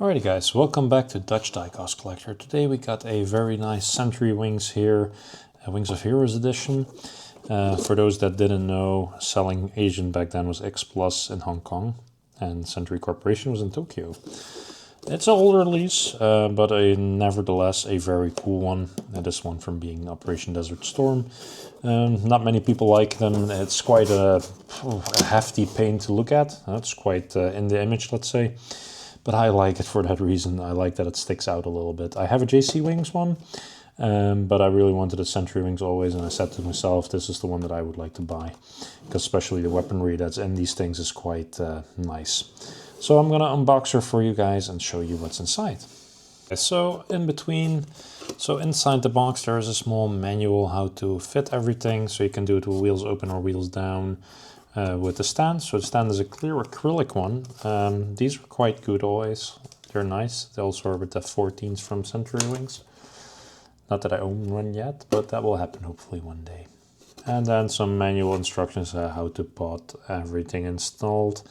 Alrighty guys, welcome back to Dutch Diecast Collector. Today we got a very nice Century Wings here, Wings of Heroes edition. For those that didn't know, selling Asian back then was X Plus in Hong Kong and Century Corporation was in Tokyo. It's an older release, but nevertheless a very cool one. This one from being Operation Desert Storm. Not many people like them. It's quite a hefty paint to look at. It's quite in the image, let's say. But I like it for that reason. I like that it sticks out a little bit. I have a JC Wings one, but I really wanted a Century Wings always, and I said to myself, this is the one that I would like to buy, because especially the weaponry that's in these things is quite nice. So I'm gonna unbox her for you guys and show you what's inside. So inside the box there is a small manual how to fit everything, so you can do it with wheels open or wheels down. With the stand, so the stand is a clear acrylic one. These are quite good always, they're nice. They also are with the 14s from Century Wings. Not that I own one yet, but that will happen hopefully one day. And then some manual instructions how to pot everything installed.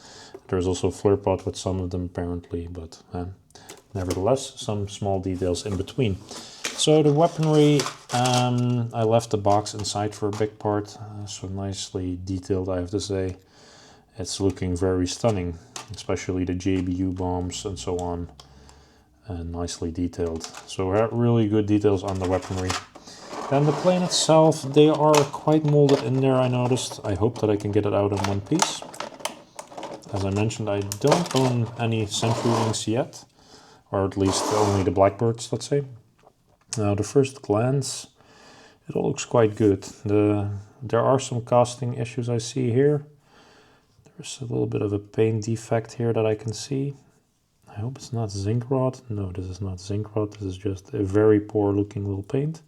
There's also a flare pot with some of them apparently, but nevertheless some small details in between. So the weaponry, I left the box inside for a big part, so nicely detailed I have to say. It's looking very stunning, especially the JBU bombs and so on, nicely detailed. So really good details on the weaponry. Then the plane itself, they are quite molded in there, I noticed. I hope that I can get it out in one piece. As I mentioned, I don't own any Century Wings yet, or at least only the Blackbirds, let's say. Now, the first glance, it all looks quite good. There are some casting issues I see here. There's a little bit of a paint defect here that I can see. I hope it's not zinc rot. No, this is not zinc rot. This is just a very poor looking little paint.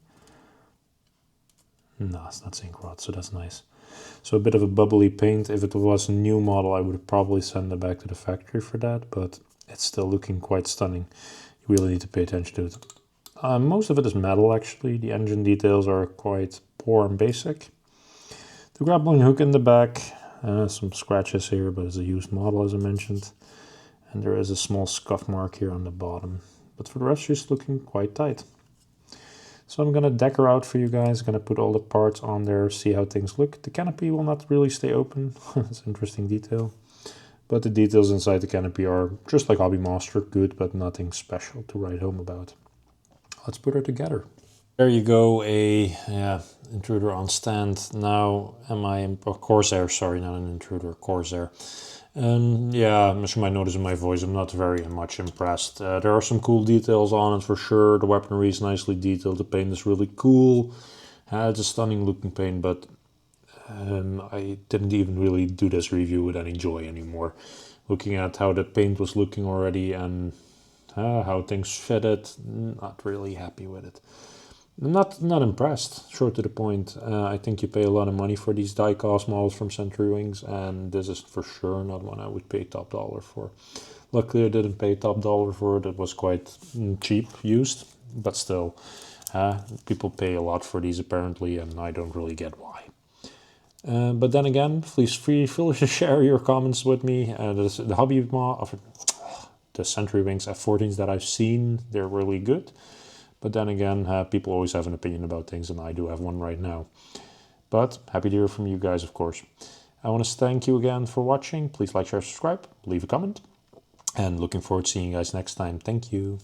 No, it's not zinc rot, so that's nice. So a bit of a bubbly paint. If it was a new model, I would probably send it back to the factory for that, but it's still looking quite stunning. You really need to pay attention to it. Most of it is metal actually. The engine details are quite poor and basic. The grappling hook in the back, some scratches here, but it's a used model as I mentioned. And there is a small scuff mark here on the bottom. But for the rest, she's looking quite tight. So I'm gonna deck her out for you guys. Gonna put all the parts on there, see how things look. The canopy will not really stay open. It's an interesting detail. But the details inside the canopy are just like Hobby Master, good, but nothing special to write home about. Let's put her together. There you go, a intruder on stand. Now, Corsair, sorry, not an intruder, Corsair. And yeah, as you might notice in my voice, I'm not very much impressed. There are some cool details on it for sure. The weaponry is nicely detailed. The paint is really cool. It's a stunning looking paint, but I didn't even really do this review with any joy anymore. Looking at how the paint was looking already and how things fitted, not really happy with it. Not impressed, short to the point. I think you pay a lot of money for these die-cast models from Century Wings, and this is for sure not one I would pay top dollar for. Luckily I didn't pay top dollar for it. It was quite cheap used, but still, people pay a lot for these apparently, and I don't really get why. But then again, please feel free to share your comments with me. The hobby of the Century Wings F14s that I've seen, they're really good. But then again, people always have an opinion about things, and I do have one right now. But happy to hear from you guys, of course. I want to thank you again for watching. Please like, share, subscribe, leave a comment. And looking forward to seeing you guys next time. Thank you.